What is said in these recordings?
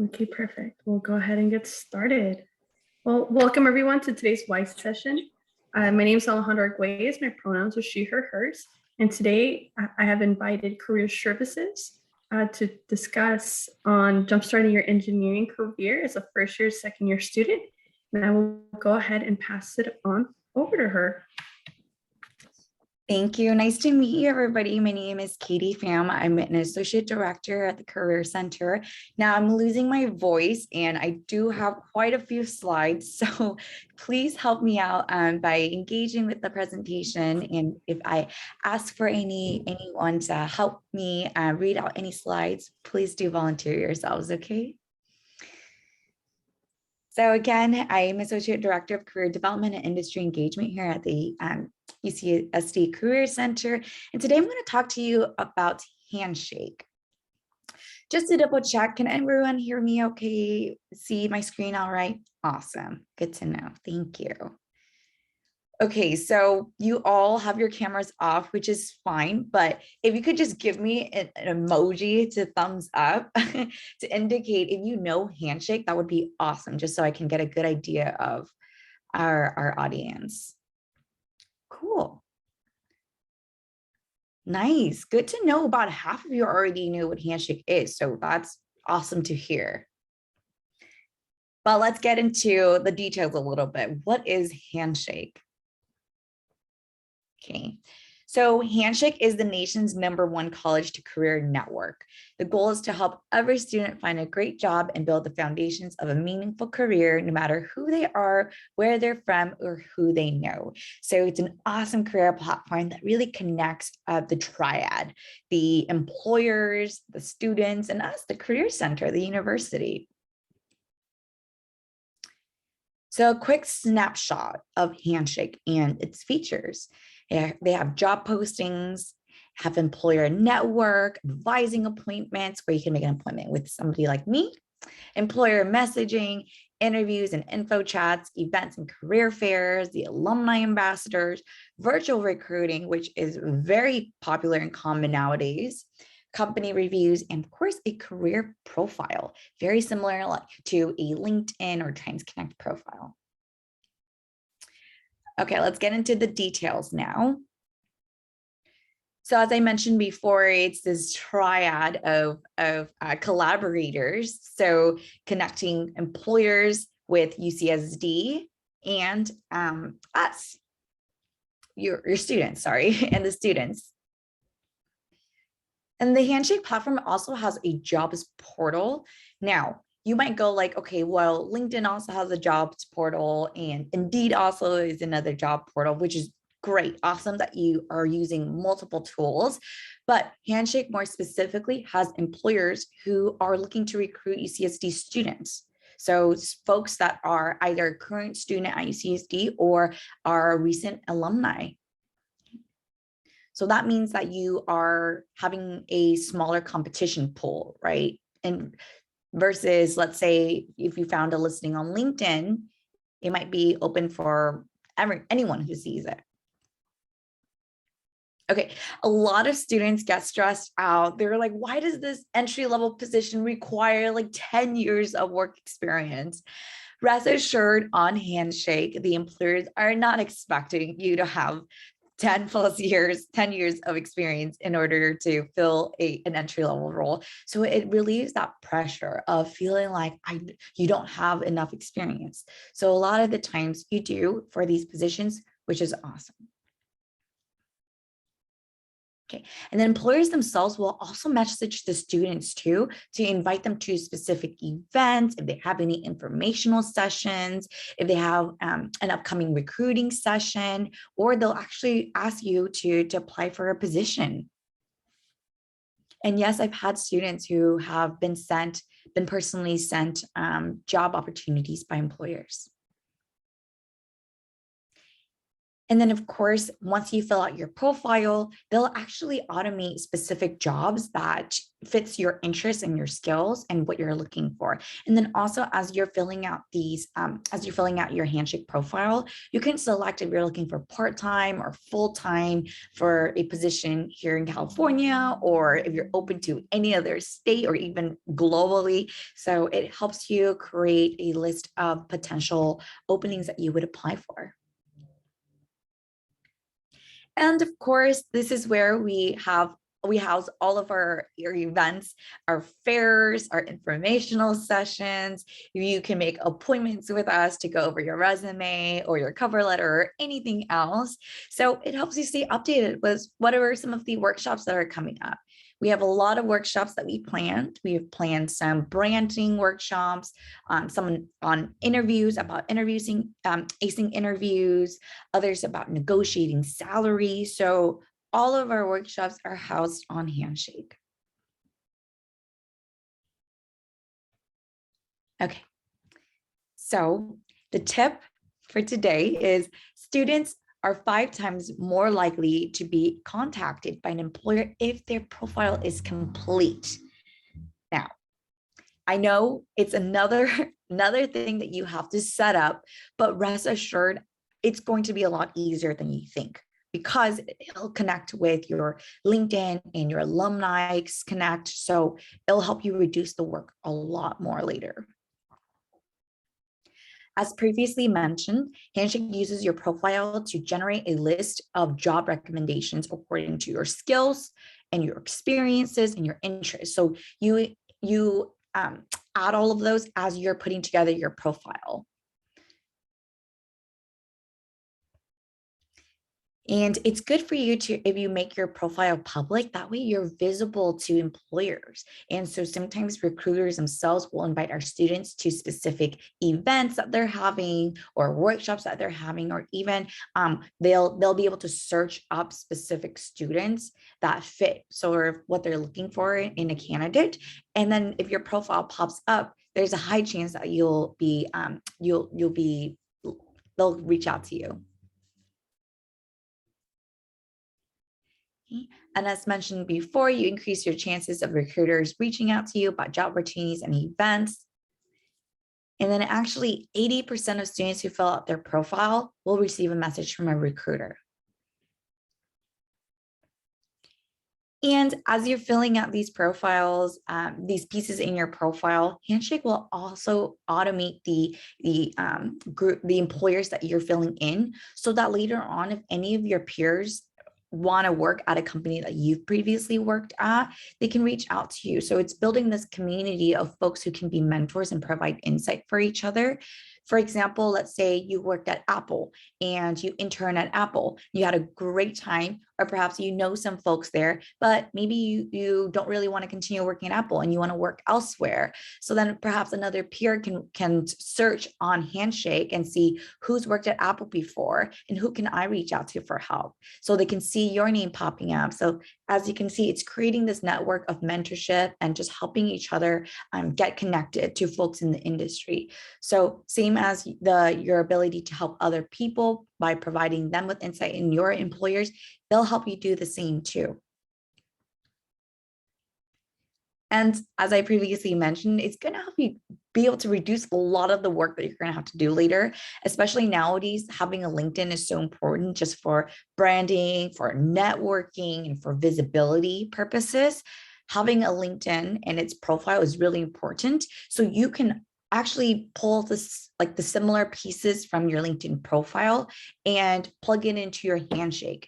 Okay, perfect. We'll go ahead and get started. Well, welcome everyone to today's WISE session. My name is Alejandra Arguelles. My pronouns are she, her, hers. And today I have invited Career Services to discuss on jumpstarting your engineering career as a first year, second year student. And I will go ahead and pass it on over to her. Thank you. Nice to meet you, everybody. My name is Katie Pham. I'm an associate director at the Career Center. Now I'm losing my voice and I do have quite a few slides. So please help me out by engaging with the presentation. And if I ask for anyone to help me read out any slides, please do volunteer yourselves, okay? So again, I'm Associate Director of Career Development and Industry Engagement here at the UCSD Career Center. And today I'm going to talk to you about Handshake. Just to double check, can everyone hear me okay? See my screen all right? Awesome. Good to know. Thank you. Okay, so you all have your cameras off, which is fine, but if you could just give me an emoji to thumbs up to indicate if you know Handshake, that would be awesome, just so I can get a good idea of our audience. Cool. Nice. Good to know about half of you already knew what Handshake is, so that's awesome to hear. But let's get into the details a little bit. What is Handshake? Okay, so Handshake is the nation's #1 college to career network. The goal is to help every student find a great job and build the foundations of a meaningful career, no matter who they are, where they're from, or who they know. So it's an awesome career platform that really connects the triad, the employers, the students, and us, the Career Center, the university. So a quick snapshot of Handshake and its features. They have job postings, have employer network, advising appointments, where you can make an appointment with somebody like me, employer messaging, interviews and info chats, events and career fairs, the alumni ambassadors, virtual recruiting, which is very popular and common nowadays, company reviews, and of course, a career profile, very similar to a LinkedIn or Times Connect profile. Okay, let's get into the details now. So as I mentioned before, it's this triad of collaborators. So connecting employers with UCSD and us, your students, sorry, and the students. And the Handshake platform also has a jobs portal. Now, you might go like, okay, well, LinkedIn also has a jobs portal and Indeed also is another job portal, which is great. Awesome that you are using multiple tools. But Handshake more specifically has employers who are looking to recruit UCSD students. So folks that are either a current student at UCSD or are recent alumni. So that means that you are having a smaller competition pool, right? And versus, let's say, if you found a listing on LinkedIn, it might be open for anyone who sees it. Okay, a lot of students get stressed out. They're like, why does this entry-level position require like 10 years of work experience? Rest assured, on Handshake, the employers are not expecting you to have 10 years of experience in order to fill an entry-level role. So it relieves that pressure of feeling like you don't have enough experience. So a lot of the times you do for these positions, which is awesome. Okay, and then employers themselves will also message the students too to invite them to specific events, if they have any informational sessions, if they have an upcoming recruiting session, or they'll actually ask you to apply for a position. And yes, I've had students who have been personally sent job opportunities by employers. And then of course, once you fill out your profile, they'll actually automate specific jobs that fits your interests and your skills and what you're looking for. And then also as you're filling out your Handshake profile, you can select if you're looking for part-time or full-time for a position here in California, or if you're open to any other state or even globally. So it helps you create a list of potential openings that you would apply for. And of course, this is where we house all of our events, our fairs, our informational sessions. You can make appointments with us to go over your resume or your cover letter or anything else. So it helps you stay updated with what are some of the workshops that are coming up. We have a lot of workshops that we planned. We have planned some branding workshops, some on interviews, about acing interviews, others about negotiating salary. So all of our workshops are housed on Handshake. Okay, so the tip for today is students are 5 times more likely to be contacted by an employer if their profile is complete. Now, I know it's another thing that you have to set up, but rest assured, it's going to be a lot easier than you think, because it'll connect with your LinkedIn and your alumni connect. So it'll help you reduce the work a lot more later. As previously mentioned, Handshake uses your profile to generate a list of job recommendations according to your skills and your experiences and your interests. So you add all of those as you're putting together your profile. And it's good for you to, if you make your profile public, that way you're visible to employers. And so sometimes recruiters themselves will invite our students to specific events that they're having or workshops that they're having, or even they'll be able to search up specific students that fit sort of what they're looking for in a candidate. And then if your profile pops up, there's a high chance that they'll reach out to you. And as mentioned before, you increase your chances of recruiters reaching out to you about job opportunities and events. And then actually 80% of students who fill out their profile will receive a message from a recruiter. And as you're filling out these profiles, these pieces in your profile, Handshake will also automate the employers that you're filling in, so that later on, if any of your peers want to work at a company that you've previously worked at, they can reach out to you. So it's building this community of folks who can be mentors and provide insight for each other. For example, let's say you worked at Apple and you intern at Apple, you had a great time, or perhaps you know some folks there, but maybe you don't really want to continue working at Apple and you want to work elsewhere. So then perhaps another peer can search on Handshake and see who's worked at Apple before and who can I reach out to for help. So they can see your name popping up. So as you can see, it's creating this network of mentorship and just helping each other get connected to folks in the industry. So same as your ability to help other people by providing them with insight in your employers, they'll help you do the same too. And as I previously mentioned, it's going to help you be able to reduce a lot of the work that you're going to have to do later, especially nowadays. Having a LinkedIn is so important just for branding, for networking, and for visibility purposes. Having a LinkedIn and its profile is really important. So you can actually pull this, like the similar pieces from your LinkedIn profile and plug it into your Handshake.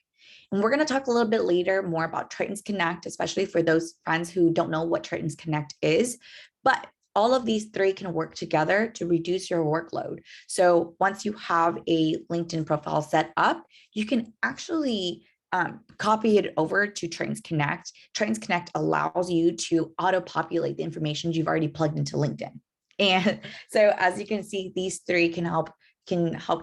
And we're going to talk a little bit later more about Tritons Connect, especially for those friends who don't know what Tritons Connect is. But all of these three can work together to reduce your workload. So once you have a LinkedIn profile set up, you can actually copy it over to Tritons Connect. Tritons Connect allows you to auto-populate the information you've already plugged into LinkedIn. And so as you can see, these three can help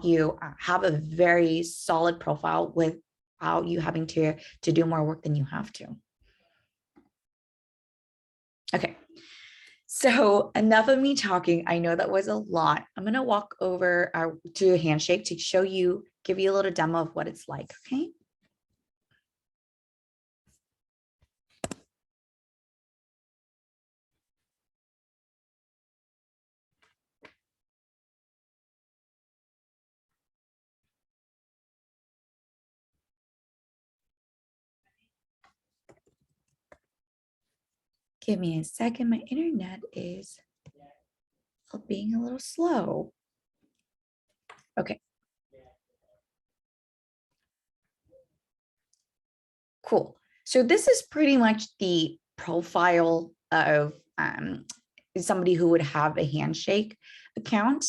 you have a very solid profile without you having to do more work than you have to. Okay, So enough of me talking. I know that was a lot. I'm going to walk over to Handshake to show you, give you a little demo of what it's like. Okay. Give me a second. My internet is being a little slow. Okay. Cool. So this is pretty much the profile of somebody who would have a Handshake account.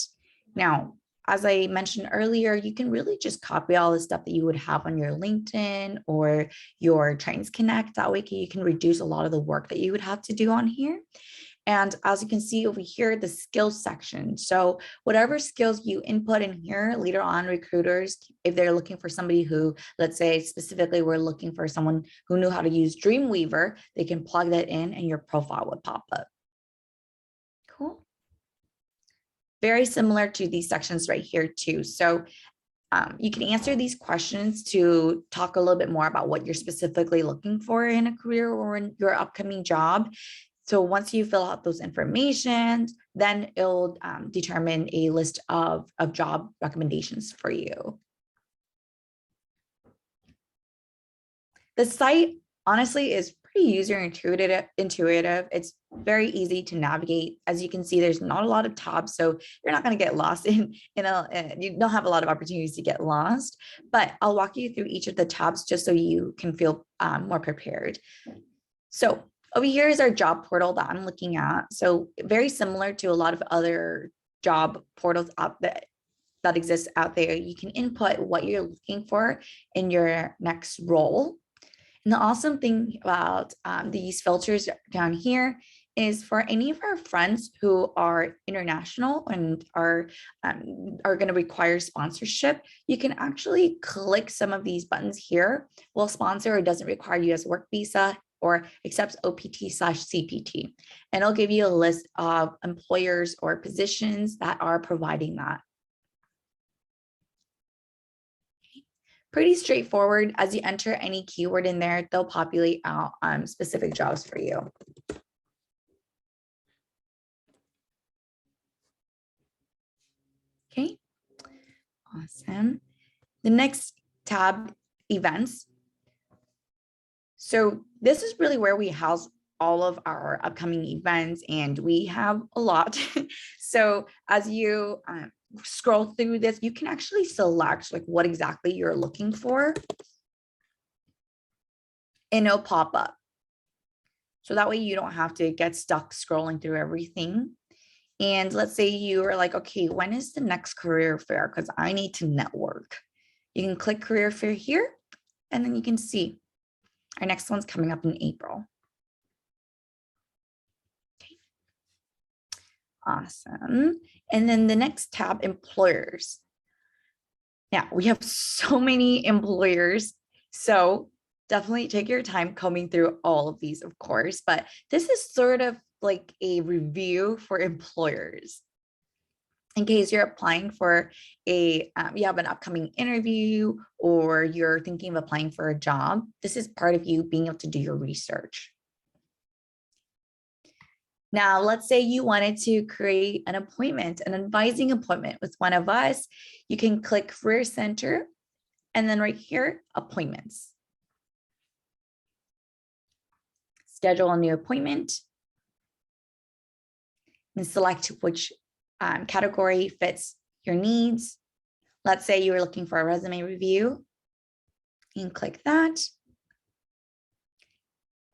Now, as I mentioned earlier, you can really just copy all the stuff that you would have on your LinkedIn or your Trains Connect. That way you can reduce a lot of the work that you would have to do on here. And as you can see over here, the skills section. So whatever skills you input in here, later on recruiters, if they're looking for somebody who, let's say specifically, we're looking for someone who knew how to use Dreamweaver, they can plug that in and your profile would pop up. Cool. Very similar to these sections right here too. So you can answer these questions to talk a little bit more about what you're specifically looking for in a career or in your upcoming job. So once you fill out those information, then it'll determine a list of job recommendations for you. The site, honestly, is pretty user intuitive. It's very easy to navigate. As you can see, there's not a lot of tabs, so you're not going to get lost you don't have a lot of opportunities to get lost, but I'll walk you through each of the tabs just so you can feel more prepared. So over here is our job portal that I'm looking at. So very similar to a lot of other job portals out there that exist out there. You can input what you're looking for in your next role. And the awesome thing about these filters down here is for any of our friends who are international and are going to require sponsorship, you can actually click some of these buttons here. Will sponsor or doesn't require US work visa or accepts OPT/CPT. And it'll give you a list of employers or positions that are providing that. Pretty straightforward. As you enter any keyword in there, they'll populate out specific jobs for you. Okay, awesome. The next tab, events. So this is really where we house all of our upcoming events, and we have a lot. So as you scroll through this, you can actually select like what exactly you're looking for, and it'll pop up. So that way you don't have to get stuck scrolling through everything. And let's say you are like, okay, when is the next career fair? Because I need to network. You can click career fair here, and then you can see our next one's coming up in April. Okay. Awesome. And then the next tab, employers. Now we have so many employers, so definitely take your time combing through all of these, of course, but this is sort of like a review for employers. In case you're applying for you have an upcoming interview or you're thinking of applying for a job, this is part of you being able to do your research. Now, let's say you wanted to create an appointment, an advising appointment with one of us. You can click Career Center, and then right here, appointments. Schedule a new appointment and select which category fits your needs. Let's say you were looking for a resume review. You can click that.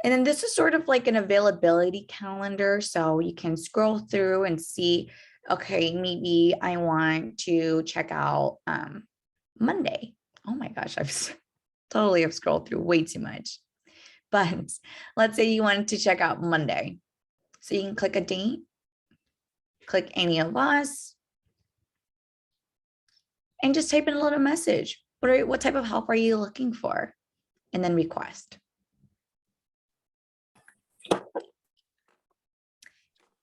And then this is sort of like an availability calendar. So you can scroll through and see, okay, maybe I want to check out Monday. Oh my gosh, I've totally have scrolled through way too much. But let's say you wanted to check out Monday. So you can click a date, click any of us, and just type in a little message. What type of help are you looking for? And then request.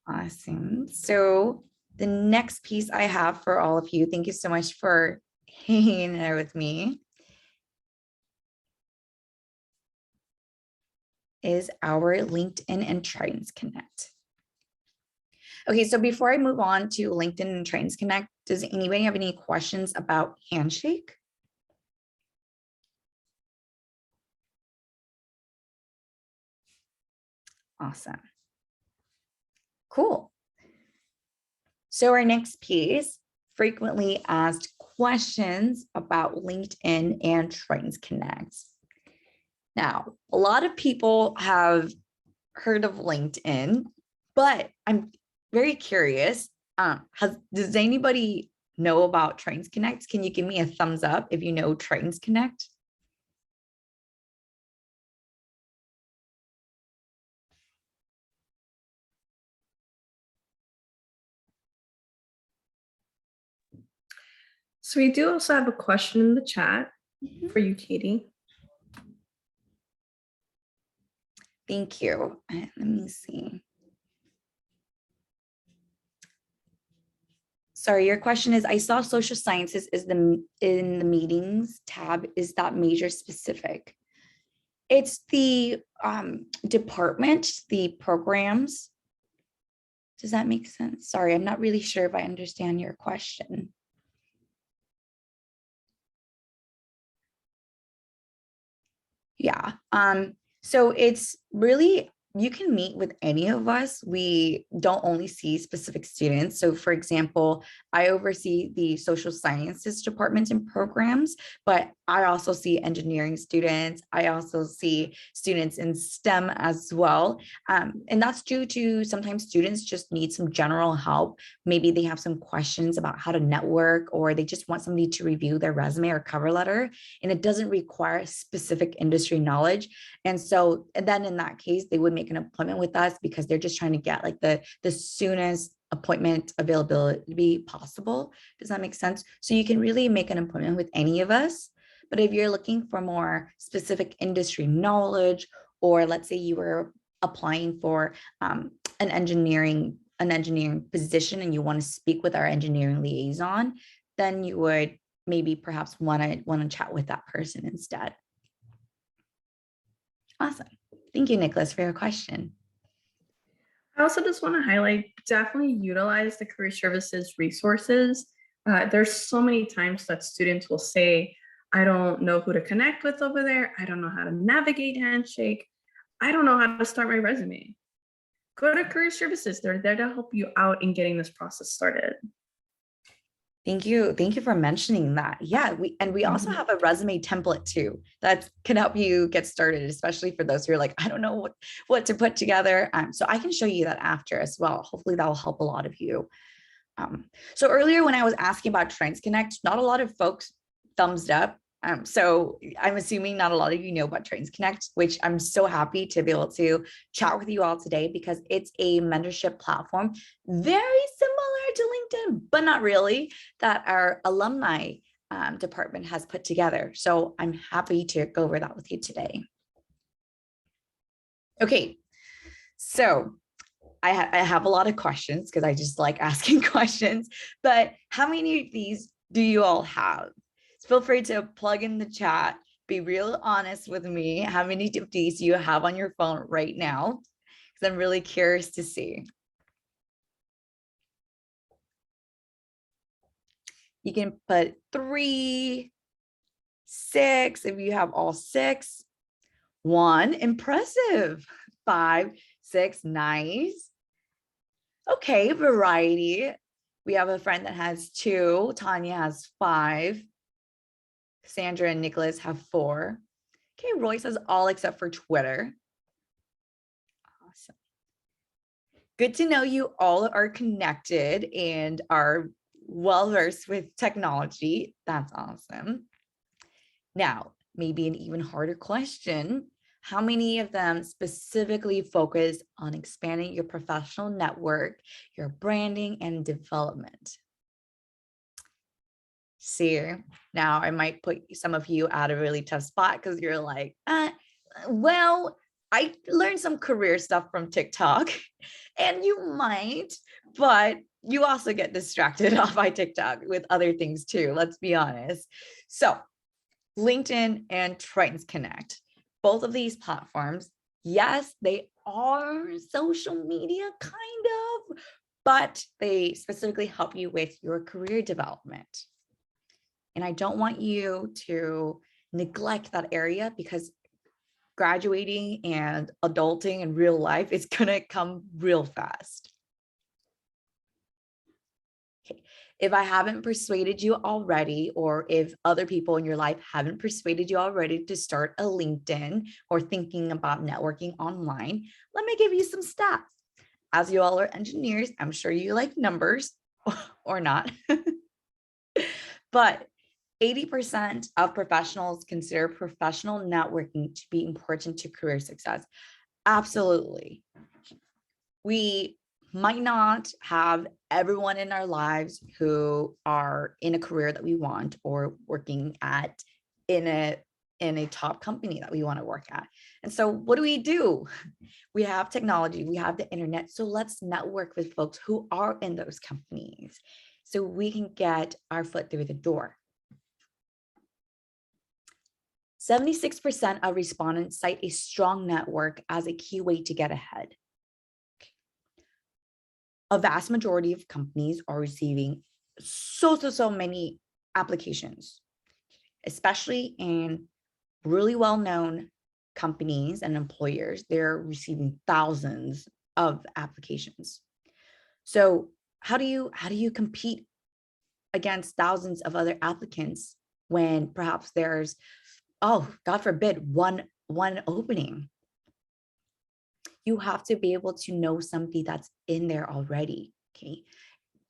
Awesome. So the next piece I have for all of you, thank you so much for hanging there with me, is our LinkedIn and Tritons Connect. Okay, so before I move on to LinkedIn and Tritons Connect, does anybody have any questions about Handshake? Awesome. Cool. So our next piece, frequently asked questions about LinkedIn and Tritons Connect. Now, a lot of people have heard of LinkedIn, but I'm very curious. Does anybody know about Tritons Connect? Can you give me a thumbs up if you know Tritons Connect? So we do also have a question in the chat for you, Katie. Thank you. Let me see. Sorry, your question is, I saw social sciences is in the meetings tab. Is that major specific? It's the department, the programs. Does that make sense? Sorry, I'm not really sure if I understand your question. Yeah. So it's really, you can meet with any of us. We don't only see specific students. So for example, I oversee the social sciences departments and programs, but I also see engineering students. I also see students in STEM as well. And that's due to sometimes students just need some general help. Maybe they have some questions about how to network, or they just want somebody to review their resume or cover letter, and it doesn't require specific industry knowledge. And so then in that case, they would make an appointment with us because they're just trying to get like the soonest appointment availability possible. Does that make sense? So you can really make an appointment with any of us. But if you're looking for more specific industry knowledge, or let's say you were applying for an engineering position and you want to speak with our engineering liaison, then you would maybe perhaps want to chat with that person instead. Awesome. Thank you, Nicholas, for your question. I also just want to highlight, definitely utilize the career services resources. There's so many times that students will say, I don't know who to connect with over there. I don't know how to navigate Handshake. I don't know how to start my resume. Go to career services. They're there to help you out in getting this process started. Thank you. Thank you for mentioning that. Yeah, we also have a resume template too that can help you get started, especially for those who are like, I don't know what to put together. So I can show you that after as well. Hopefully that will help a lot of you. So earlier when I was asking about Tritons Connect, not a lot of folks thumbs up. So I'm assuming not a lot of you know about Tritons Connect, which I'm so happy to be able to chat with you all today because it's a mentorship platform very similar to LinkedIn, but not really, that our alumni department has put together. So I'm happy to go over that with you today. Okay, so I have a lot of questions because I just like asking questions, but how many of these do you all have? Feel free to plug in the chat, be real honest with me. How many of these do you have on your phone right now? Because I'm really curious to see. You can put 3, 6, if you have all 6. 1, impressive. 5, 6, nice. Okay, variety. We have a friend that has 2. Tanya has 5. Sandra and Nicholas have 4. Okay, Royce has all except for Twitter. Awesome. Good to know you all are connected and are well-versed with technology. That's awesome. Now, maybe an even harder question. How many of them specifically focus on expanding your professional network, your branding, and development? See, now I might put some of you at a really tough spot because you're like, well, I learned some career stuff from TikTok, and you might, but you also get distracted off by TikTok with other things too. Let's be honest. So LinkedIn and Trends Connect, both of these platforms, yes, they are social media kind of, but they specifically help you with your career development. And I don't want you to neglect that area because graduating and adulting in real life is going to come real fast. Okay. If I haven't persuaded you already, or if other people in your life haven't persuaded you already to start a LinkedIn or thinking about networking online, let me give you some stats. As you all are engineers, I'm sure you like numbers or not, but 80% of professionals consider professional networking to be important to career success. Absolutely. We might not have everyone in our lives who are in a career that we want or working at in a top company that we want to work at. And so what do? We have technology, we have the internet. So let's network with folks who are in those companies so we can get our foot through the door. 76% of respondents cite a strong network as a key way to get ahead. A vast majority of companies are receiving so many applications, especially in really well-known companies and employers. They're receiving thousands of applications. So how do you compete against thousands of other applicants when perhaps there's, oh, God forbid, one opening? You have to be able to know somebody that's in there already. Okay.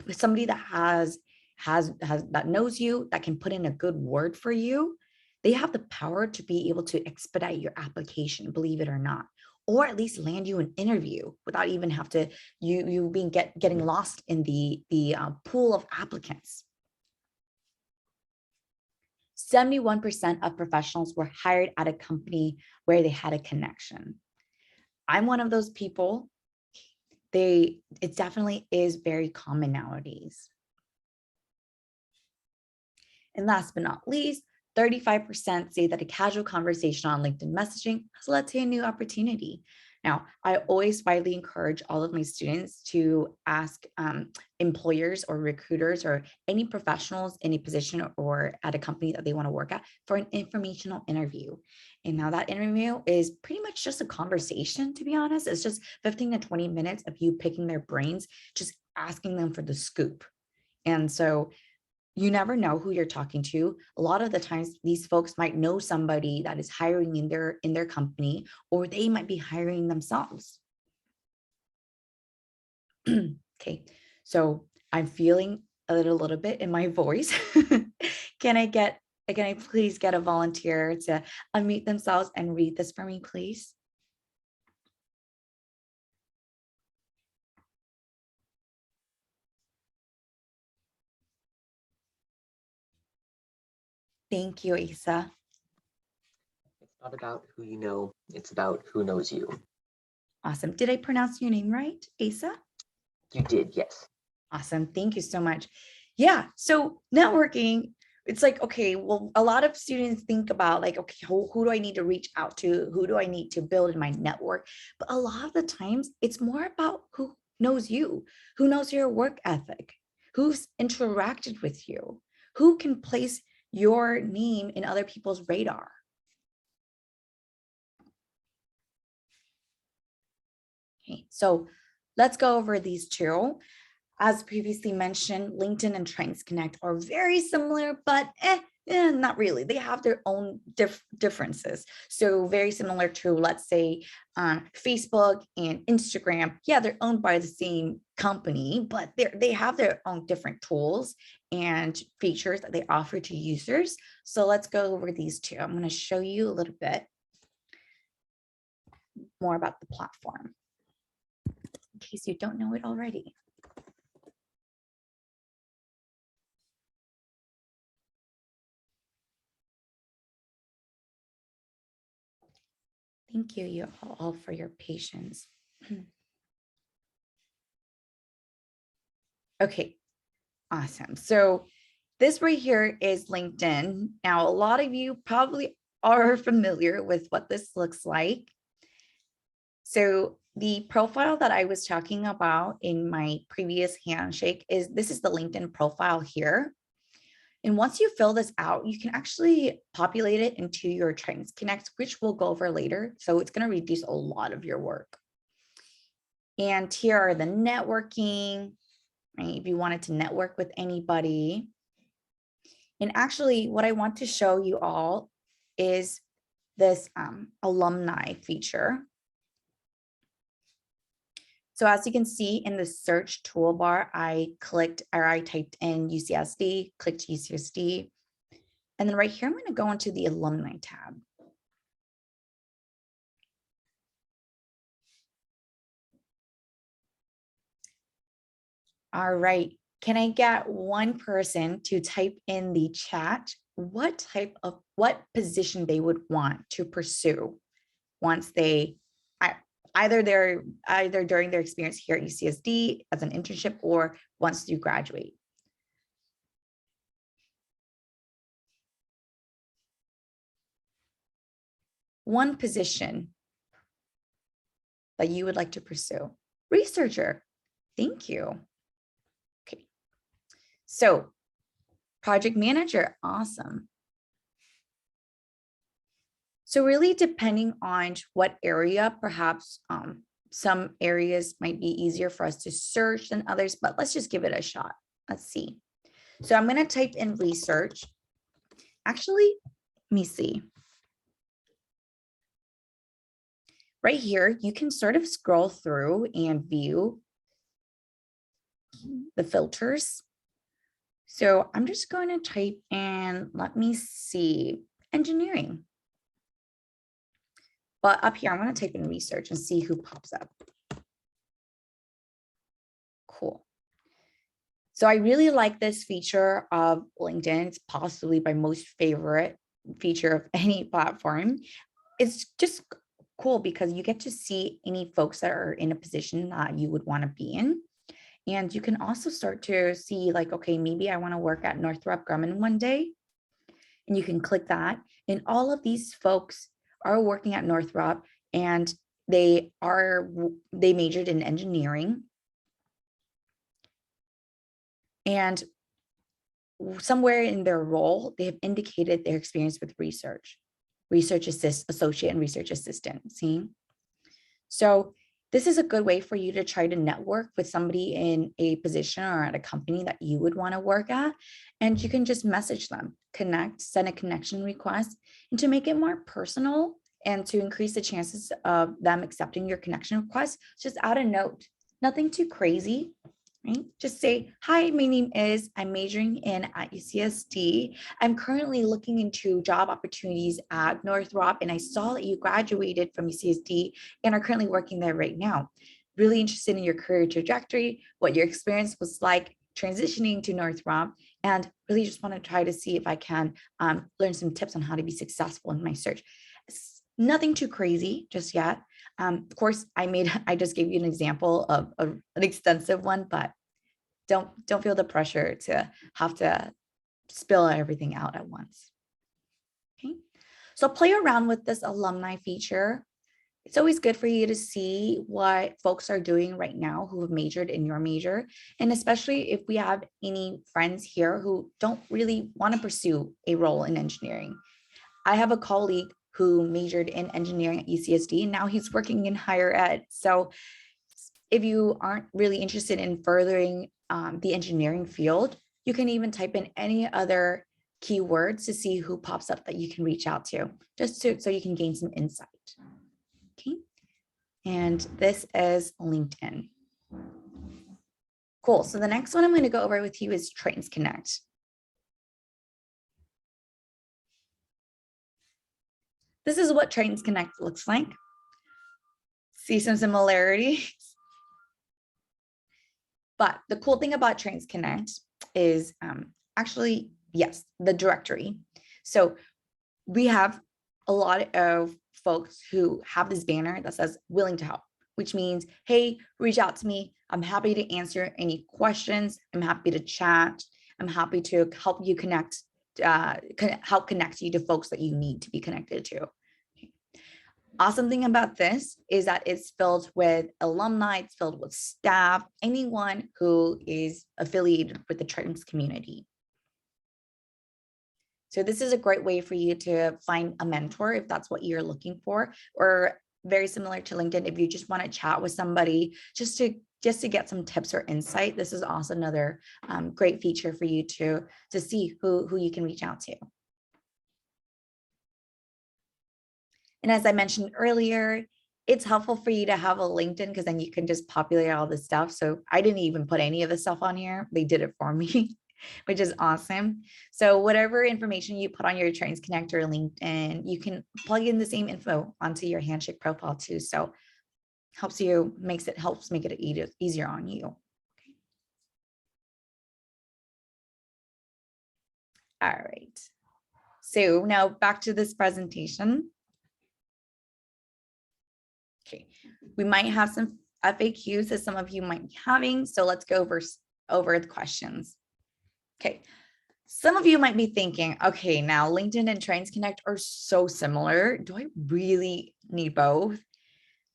Somebody that has that knows you, that can put in a good word for you. They have the power to be able to expedite your application, believe it or not, or at least land you an interview without even have to you being getting lost in the pool of applicants. 71% of professionals were hired at a company where they had a connection. I'm one of those people. It definitely is very common nowadays. And last but not least, 35% say that a casual conversation on LinkedIn messaging has led to a new opportunity. Now, I always widely encourage all of my students to ask employers or recruiters or any professionals in a position or at a company that they want to work at for an informational interview. And now that interview is pretty much just a conversation, to be honest. It's just 15 to 20 minutes of you picking their brains, just asking them for the scoop. And so you never know who you're talking to. A lot of the times these folks might know somebody that is hiring in their company, or they might be hiring themselves. Okay, so I'm feeling a little bit in my voice. Can I please get a volunteer to unmute themselves and read this for me, please? Thank you, Asa. It's not about who you know, it's about who knows you. Awesome. Did I pronounce your name right, Asa? You did, yes. Awesome. Thank you so much. Yeah. So networking, it's like, okay, well, a lot of students think about like, okay, who do I need to reach out to? Who do I need to build in my network? But a lot of the times it's more about who knows you, who knows your work ethic, who's interacted with you, who can place your name in other people's radar. Okay, so let's go over these two. As previously mentioned, LinkedIn and Trends Connect are very similar, but not really. They have their own differences. So very similar to, let's say, Facebook and Instagram. Yeah, they're owned by the same company, but they have their own different tools and features that they offer to users. So let's go over these two. I'm going to show you a little bit more about the platform in case you don't know it already. Thank you all for your patience. Okay, awesome. So this right here is LinkedIn. Now, a lot of you probably are familiar with what this looks like. So the profile that I was talking about in my previous handshake is this is the LinkedIn profile here. And once you fill this out, you can actually populate it into your Trains Connect, which we'll go over later. So it's going to reduce a lot of your work. And here are the networking, right? If you wanted to network with anybody. And actually, what I want to show you all is this alumni feature. So as you can see in the search toolbar, I typed in UCSD, clicked UCSD. And then right here, I'm going to go into the alumni tab. All right. Can I get one person to type in the chat what position they would want to pursue once they either during their experience here at UCSD as an internship or once you graduate? One position that you would like to pursue. Researcher. Thank you. Okay. So project manager. Awesome. So really depending on what area, perhaps some areas might be easier for us to search than others, but let's just give it a shot. Let's see. So I'm going to type in research. Actually, let me see. Right here, you can sort of scroll through and view the filters. So I'm just going to type in, let me see, engineering. But up here, I'm going to type in research and see who pops up. Cool. So I really like this feature of LinkedIn. It's possibly my most favorite feature of any platform. It's just cool because you get to see any folks that are in a position that you would want to be in. And you can also start to see like, okay, maybe I want to work at Northrop Grumman one day. And you can click that. And all of these folks are working at Northrop and they majored in engineering. And somewhere in their role, they have indicated their experience with research associate and research assistant. See? So this is a good way for you to try to network with somebody in a position or at a company that you would want to work at. And you can just message them, connect, send a connection request, and to make it more personal and to increase the chances of them accepting your connection request, just add a note, nothing too crazy. Right? Just say, hi, my name is, I'm majoring in at UCSD. I'm currently looking into job opportunities at Northrop, and I saw that you graduated from UCSD and are currently working there right now. Really interested in your career trajectory, what your experience was like transitioning to Northrop, and really just want to try to see if I can learn some tips on how to be successful in my search. It's nothing too crazy just yet. Of course, I just gave you an example of an extensive one, but don't feel the pressure to have to spill everything out at once. Okay, so play around with this alumni feature. It's always good for you to see what folks are doing right now who have majored in your major. And especially if we have any friends here who don't really want to pursue a role in engineering. I have a colleague who majored in engineering at UCSD, and now he's working in higher ed. So if you aren't really interested in furthering the engineering field, you can even type in any other keywords to see who pops up that you can reach out to, so you can gain some insight. Okay, and this is LinkedIn. Cool. So the next one I'm going to go over with you is Trains Connect. This is what Trains Connect looks like. See some similarities. But the cool thing about Trains Connect is actually, yes, the directory. So we have a lot of folks who have this banner that says willing to help, which means, hey, reach out to me. I'm happy to answer any questions. I'm happy to chat. I'm happy to help you connect, help connect you to folks that you need to be connected to. Awesome thing about this is that it's filled with alumni, it's filled with staff, anyone who is affiliated with the Tritons community. So this is a great way for you to find a mentor if that's what you're looking for, or very similar to LinkedIn, if you just want to chat with somebody just to get some tips or insight. This is also another great feature for you to see who you can reach out to. And as I mentioned earlier, it's helpful for you to have a LinkedIn because then you can just populate all this stuff. So I didn't even put any of this stuff on here. They did it for me, which is awesome. So whatever information you put on your Tritons Connect or LinkedIn, you can plug in the same info onto your Handshake profile too. So helps make it easier on you. Okay. All right. So now back to this presentation. Okay, we might have some FAQs that some of you might be having. So let's go over the questions. Okay, some of you might be thinking, okay, now LinkedIn and Tritons Connect are so similar. Do I really need both?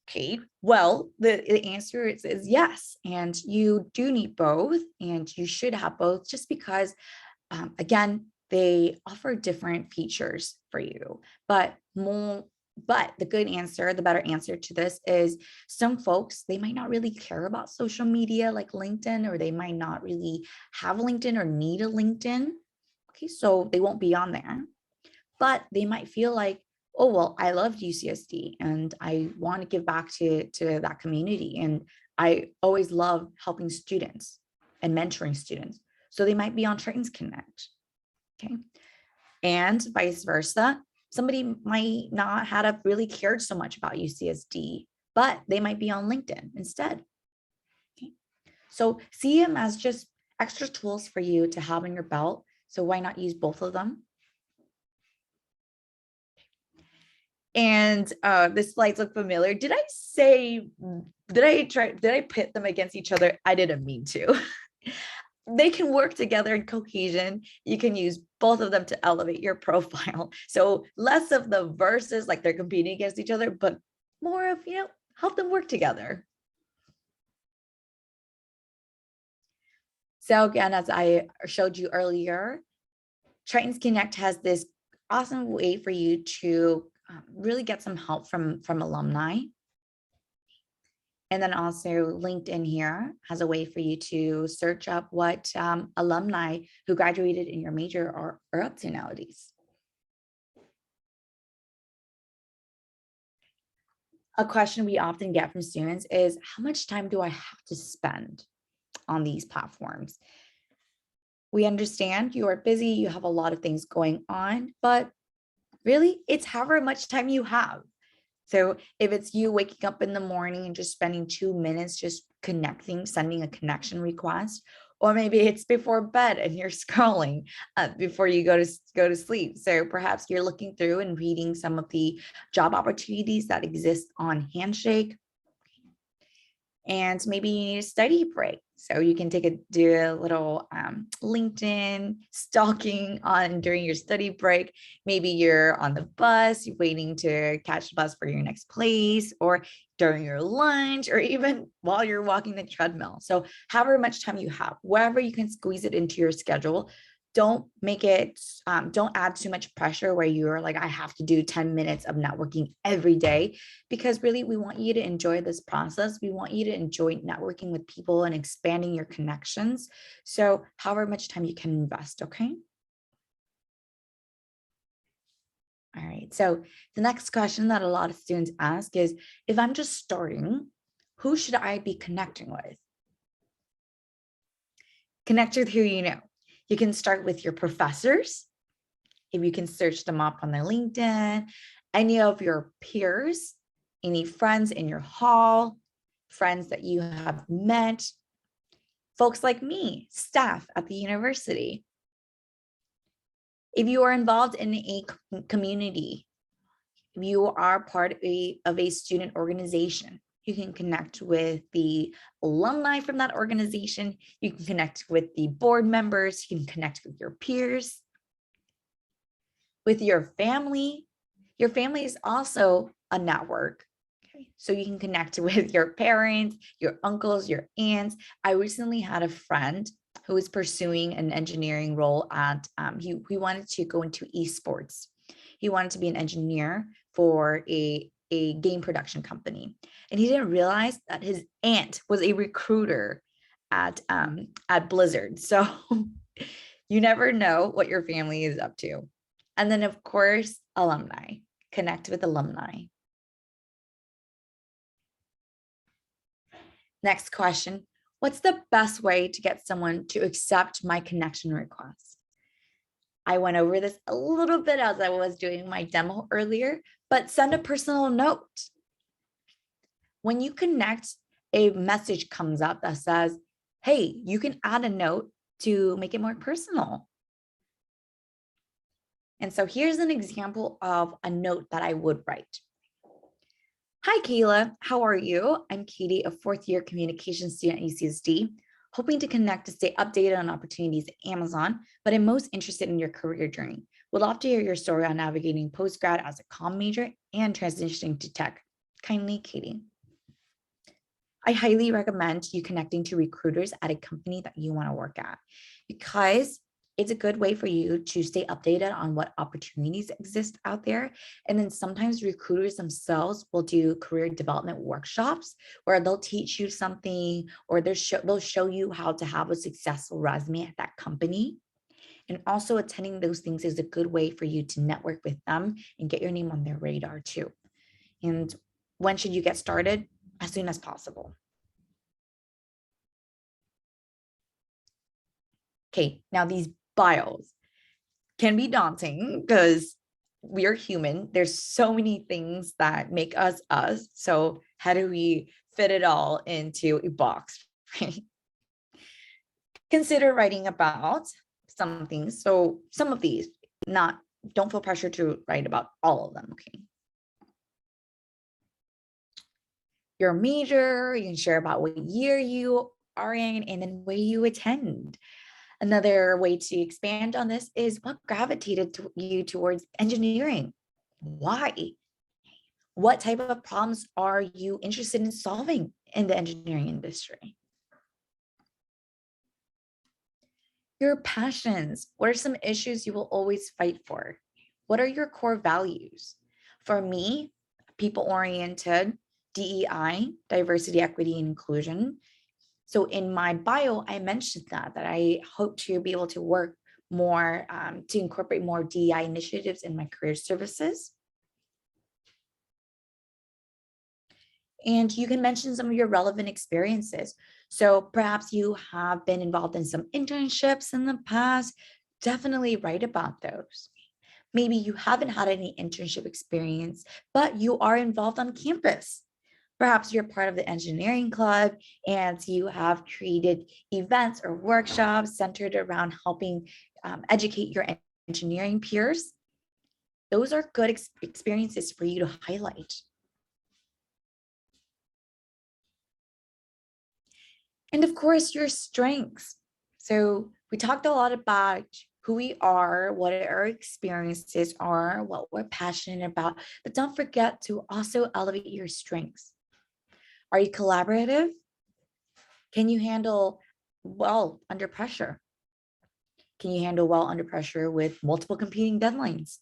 Okay, well, the answer is yes, and you do need both, and you should have both just because, again, they offer different features for you, but the good answer, the better answer to this is some folks, they might not really care about social media like LinkedIn, or they might not really have LinkedIn or need a LinkedIn. Okay, so they won't be on there, but they might feel like, oh, well, I loved UCSD and I want to give back to that community. And I always love helping students and mentoring students. So they might be on Tritons Connect. Okay. And vice versa. Somebody might not have really cared so much about UCSD, but they might be on LinkedIn instead. Okay. So see them as just extra tools for you to have in your belt. So why not use both of them? And this slides look familiar. Did I pit them against each other? I didn't mean to. They can work together in cohesion. You can use both of them to elevate your profile. So less of the verses, like they're competing against each other, but more of, help them work together. So again, as I showed you earlier, Tritons Connect has this awesome way for you to really get some help from alumni. And then also LinkedIn here has a way for you to search up what alumni who graduated in your major are up to nowadays. A question we often get from students is, how much time do I have to spend on these platforms? We understand you are busy, you have a lot of things going on, but really it's however much time you have. So if it's you waking up in the morning and just spending 2 minutes just connecting, sending a connection request, or maybe it's before bed and you're scrolling before you go to sleep. So perhaps you're looking through and reading some of the job opportunities that exist on Handshake. And maybe you need a study break. So you can do a little LinkedIn stalking during your study break. Maybe you're on the bus, you're waiting to catch the bus for your next place, or during your lunch, or even while you're walking the treadmill. So however much time you have, wherever you can squeeze it into your schedule, don't add too much pressure where you're like, I have to do 10 minutes of networking every day, because really we want you to enjoy this process. We want you to enjoy networking with people and expanding your connections. So however much time you can invest, okay? All right, so the next question that a lot of students ask is, if I'm just starting, who should I be connecting with? Connect with who you know. You can start with your professors. If you can search them up on their LinkedIn, any of your peers, any friends in your hall, friends that you have met, folks like me, staff at the university. If you are involved in a community, If you are part of a student organization, you can connect with the alumni from that organization. You can connect with the board members. You can connect with your peers, with your family. Your family is also a network. Okay, so you can connect with your parents, your uncles, your aunts. I recently had a friend who was pursuing an engineering role at, he wanted to go into esports. He wanted to be an engineer for a game production company. And he didn't realize that his aunt was a recruiter at Blizzard. So you never know what your family is up to. And then of course, alumni, connect with alumni. Next question, what's the best way to get someone to accept my connection request? I went over this a little bit as I was doing my demo earlier, but send a personal note. When you connect, a message comes up that says, hey, you can add a note to make it more personal. And so here's an example of a note that I would write. Hi, Kayla. How are you? I'm Katie, a fourth-year communications student at UCSD, hoping to connect to stay updated on opportunities at Amazon, but I'm most interested in your career journey. Would love to hear your story on navigating postgrad as a comm major and transitioning to tech. Kindly, Katie. I highly recommend you connecting to recruiters at a company that you want to work at, because it's a good way for you to stay updated on what opportunities exist out there. And then sometimes recruiters themselves will do career development workshops where they'll teach you something, or they'll show you how to have a successful resume at that company. And also attending those things is a good way for you to network with them and get your name on their radar too. And when should you get started? As soon as possible. Okay, now these bios can be daunting because we are human. There's so many things that make us us. So how do we fit it all into a box? Right? Consider writing about some things. So some of these, don't feel pressure to write about all of them. Okay. Your major, you can share about what year you are in and then where you attend. Another way to expand on this is what gravitated you towards engineering. Why? What type of problems are you interested in solving in the engineering industry? Your passions. What are some issues you will always fight for? What are your core values? For me, people-oriented, DEI, diversity, equity, and inclusion. So in my bio, I mentioned that I hope to be able to work more to incorporate more DEI initiatives in my career services. And you can mention some of your relevant experiences. So perhaps you have been involved in some internships in the past. Definitely write about those. Maybe you haven't had any internship experience, but you are involved on campus. Perhaps you're part of the engineering club and you have created events or workshops centered around helping educate your engineering peers. Those are good experiences for you to highlight. And of course, your strengths. So we talked a lot about who we are, what our experiences are, what we're passionate about, but don't forget to also elevate your strengths. Are you collaborative? Can you handle well under pressure? Can you handle well under pressure with multiple competing deadlines?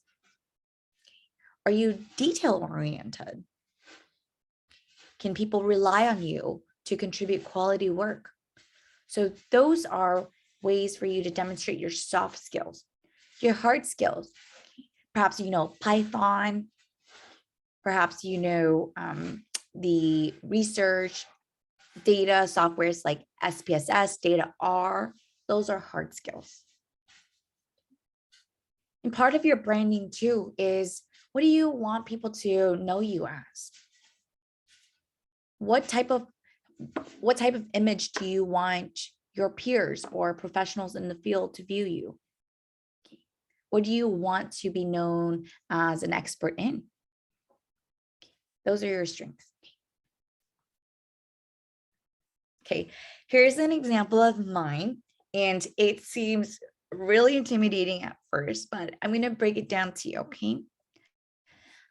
Are you detail-oriented? Can people rely on you to contribute quality work? So those are ways for you to demonstrate your soft skills. Your hard skills, perhaps you know Python, perhaps you know the research data softwares like SPSS, Data R, those are hard skills. And part of your branding too is, what do you want people to know you as? What type of image do you want your peers or professionals in the field to view you? What do you want to be known as an expert in? Those are your strengths. Okay, here's an example of mine, and it seems really intimidating at first, but I'm going to break it down to you, okay?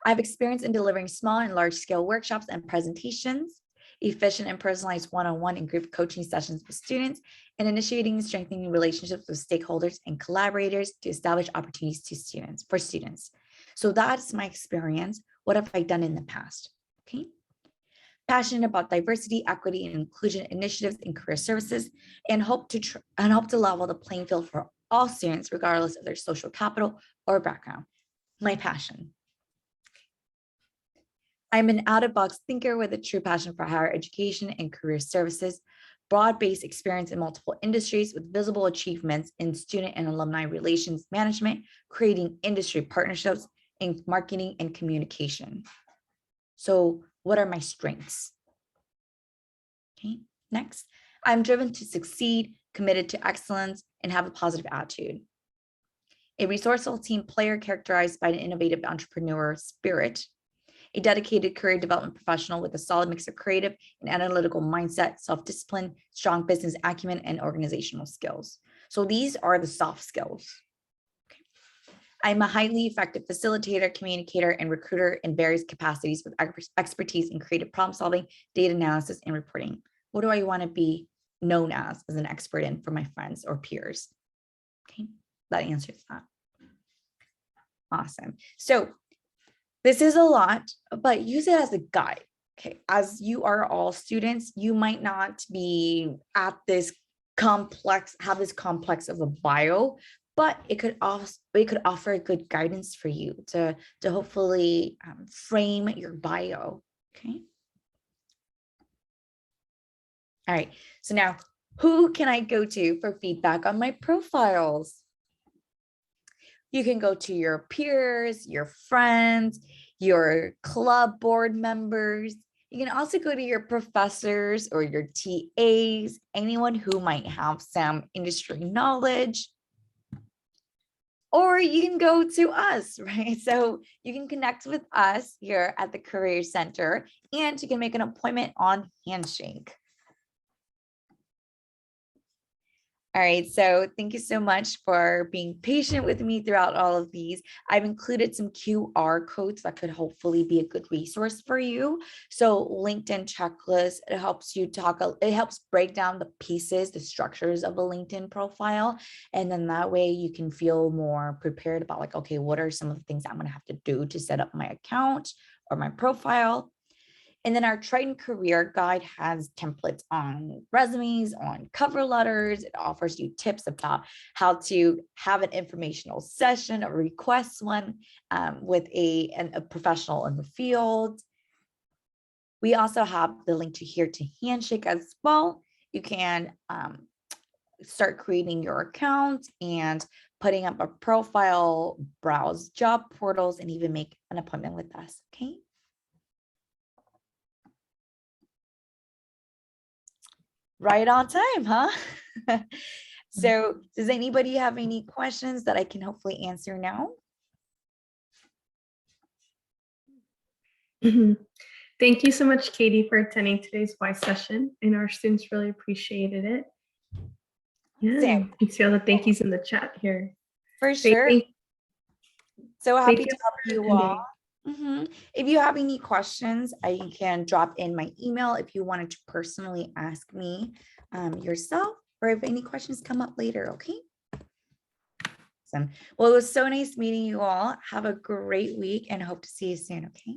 I have experience in delivering small and large scale workshops and presentations, efficient and personalized one-on-one and group coaching sessions with students, and initiating and strengthening relationships with stakeholders and collaborators to establish opportunities for students. So that's my experience. What have I done in the past? Okay. Passionate about diversity, equity, and inclusion initiatives in career services, and hope to level the playing field for all students, regardless of their social capital or background. My passion. I'm an out-of-box thinker with a true passion for higher education and career services, broad-based experience in multiple industries with visible achievements in student and alumni relations management, creating industry partnerships, in marketing and communication. So what are my strengths? Okay, next, I'm driven to succeed, committed to excellence, and have a positive attitude. A resourceful team player characterized by an innovative entrepreneur spirit. A dedicated career development professional with a solid mix of creative and analytical mindset, self-discipline, strong business acumen, and organizational skills. So these are the soft skills. I'm a highly effective facilitator, communicator, and recruiter in various capacities with expertise in creative problem solving, data analysis, and reporting. What do I want to be known as an expert in for my friends or peers? Okay, that answers that. Awesome. So this is a lot, but use it as a guide. Okay, as you are all students, you might not be at this complex, have this complex of a bio, but it could offer a good guidance for you to hopefully frame your bio. Okay. All right. So now, who can I go to for feedback on my profiles? You can go to your peers, your friends, your club board members. You can also go to your professors or your TAs, anyone who might have some industry knowledge. Or you can go to us, right? So you can connect with us here at the Career Center, and you can make an appointment on Handshake. All right, so thank you so much for being patient with me throughout all of these. I've included some QR codes that could hopefully be a good resource for you. So LinkedIn checklist, it helps break down the pieces, the structures of a LinkedIn profile. And then that way you can feel more prepared about like, okay, what are some of the things I'm gonna have to do to set up my account or my profile? And then our Triton Career Guide has templates on resumes, on cover letters. It offers you tips about how to have an informational session or request one with a professional in the field. We also have the link to Handshake as well. You can start creating your account and putting up a profile, browse job portals, and even make an appointment with us, okay? Right on time, huh? So does anybody have any questions that I can hopefully answer now? Thank you so much, Katie, for attending today's WISE session, and our students really appreciated it. Yeah, you can see all the thank yous in the chat here. For sure. So happy to help you all. If you have any questions, I can drop in my email if you wanted to personally ask me yourself, or if any questions come up later, okay? Awesome. Well, it was so nice meeting you all. Have a great week and hope to see you soon, okay?